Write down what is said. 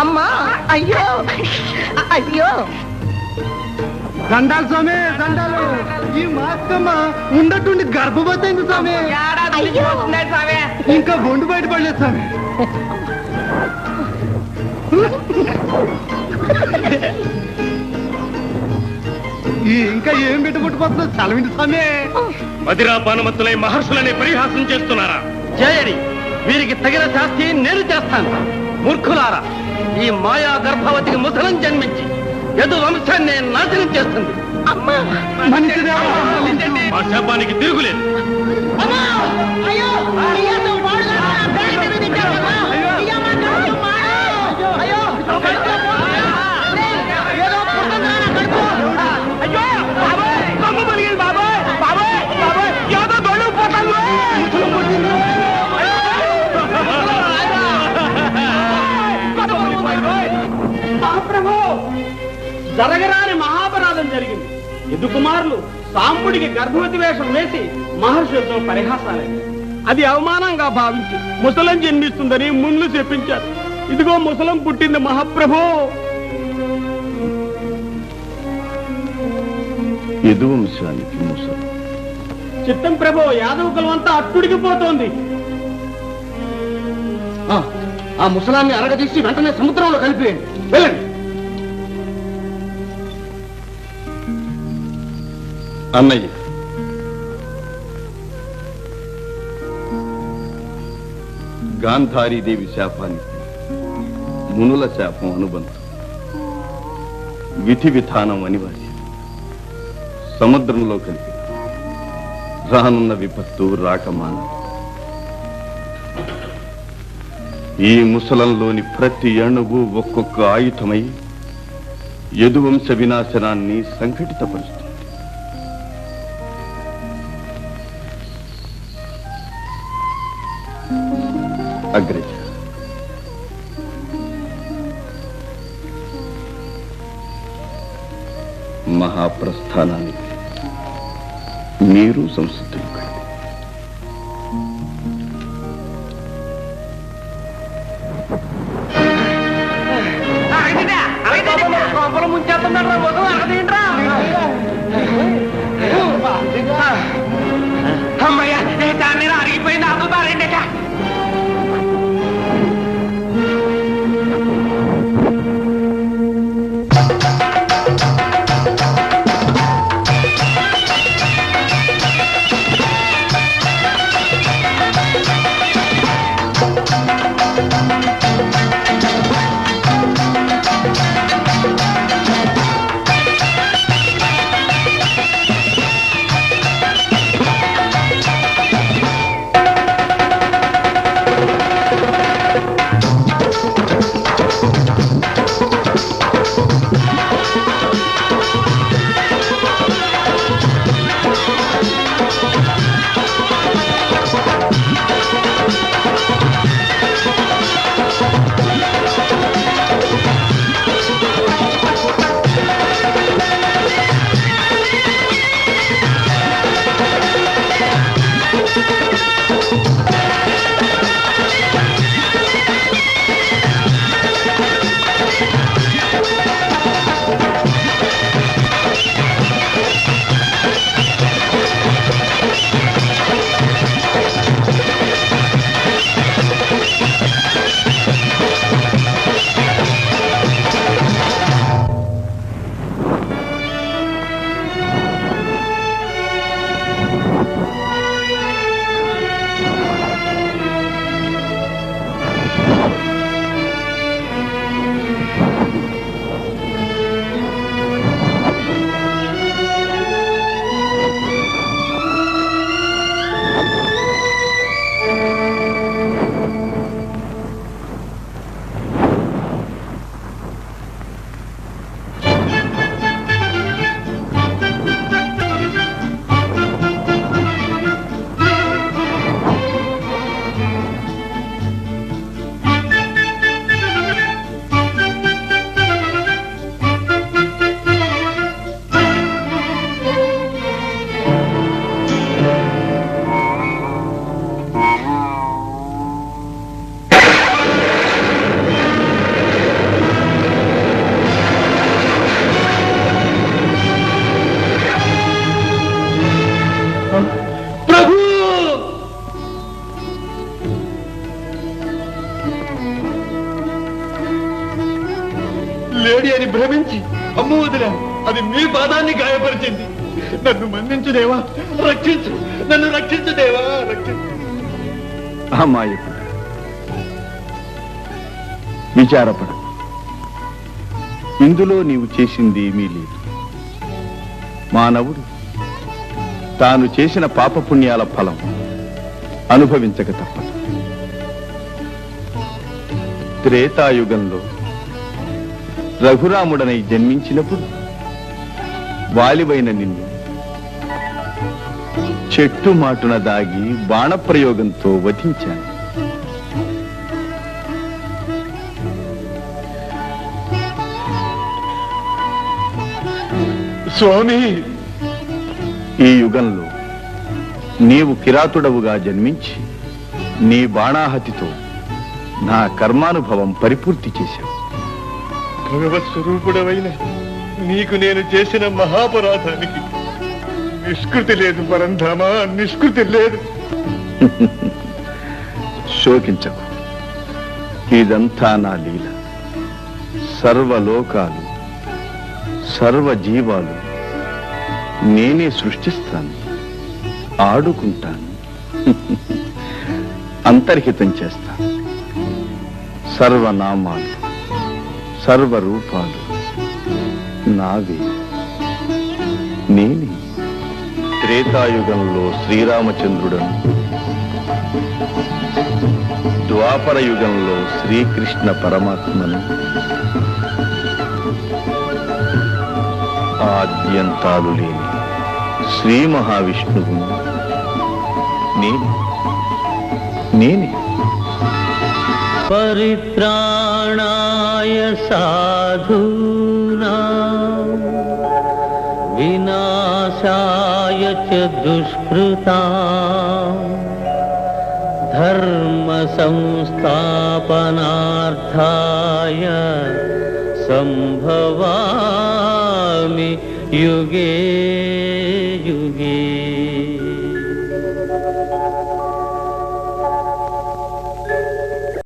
అమ్మా అయ్యో అయ్యో దండాలు స్వామి దండాలు. ఈ మాస్కమ్మ ఉండటుండి గర్భవతి అయింది స్వామి. ఇంకా బొండు బయటపడలేదు స్వామి. ఇంకా ఏం పెట్టుకుంటుపోతుందో చలవింది స్వామి. మదిరా పానమత్తులై మహర్షులనే పరిహాసం చేస్తున్నారా? జయడి, వీరికి తగిన శాస్తి నేను చేస్తాను. మూర్ఖులారా, ఈ మాయా గర్భవతికి ముసలం జన్మించి యదు వంశాన్ని నాశనం చేస్తుంది. మా శాపానికి తిరుగులేదు. జరగరాని మహాపరాధం జరిగింది. యదు కుమారులు సాంబుడికి గర్భవతి వేషం వేసి మహర్షులతో పరిహాసాలే. అది అవమానంగా భావించి ముసలం జన్మిస్తుందని ముందు చెప్పించారు. ఇదిగో ముసలం పుట్టింది మహాప్రభు. యదువంశానికి ముసలం. చిత్తం ప్రభు, యాదవ కులమంతా అట్టుడికి పోతోంది. ఆ ముసలాన్ని అరగదీసి వెంటనే సముద్రంలో కలిపేయండి. వెళ్ళండి. అన్నయ్య, గాంధారీదేవి శాపానికి మునుల శాపం అనుబంధం. విధి విధానం అనివార్యం. సముద్రంలో కలిపి రానున్న విపత్తు రాకమాన. ఈ ముసలంలోని ప్రతి అణువు ఒక్కొక్క ఆయుధమై యదువంశ వినాశనాన్ని సంఘటితపరుస్తుంది. అగ్రజ, మహాప్రస్థానానికి మీరు సంసిద్ధులు కండి. అమ్మయ్యా, దాని మీద అరిగిపోయింది. అందుతారండి. లేడీ అని భ్రమించి అమ్మ వదిలే అది మీ పాదాన్ని గాయపరిచింది. నన్ను మన్నించు దేవా, రక్షించు, నన్ను రక్షించు దేవా, రక్షించు. అమాయకుడు, విచారపడ. ఇందులో నీవు చేసింది ఏమీ లేదు. మానవుడు తాను చేసిన పాపపుణ్యాల ఫలం అనుభవించక తప్పదు. త్రేతాయుగంలో రఘురాముడనై జన్మించినప్పుడు వాలివైన నిన్ను చెట్టు మాటున దాగి బాణప్రయోగంతో వధించాను. స్వామి, ఈ యుగంలో నీవు కిరాతుడవుగా జన్మించి నీ బాణాహతితో నా కర్మానుభవం పరిపూర్తి చేశావు. భగవత్ స్వరూపుడవైన నీకు నేను చేసిన మహాపరాధానికి నిష్కృతి లేదు పరంధామా, నిష్కృతి లేదు. శోకించకు, ఇదంతా నా లీల. సర్వలోకాలు, సర్వజీవాలు నేనే సృష్టిస్తాను, ఆడుకుంటాను, అంతర్హితం చేస్తాను. సర్వనామాలు, సర్వరూపాలు నావే, నేనే. త్రేతాయుగంలో శ్రీరామచంద్రుడను, ద్వాపర యుగంలో శ్రీకృష్ణ పరమాత్మను, ఆద్యంతాలు లేని శ్రీ మహావిష్ణువును నేనే. పరిత్రాణాయ సాధూనాం వినాశాయ చ దుష్కృతాం ధర్మ సంస్థాపనార్థాయ సంభవామి యుగే యుగే.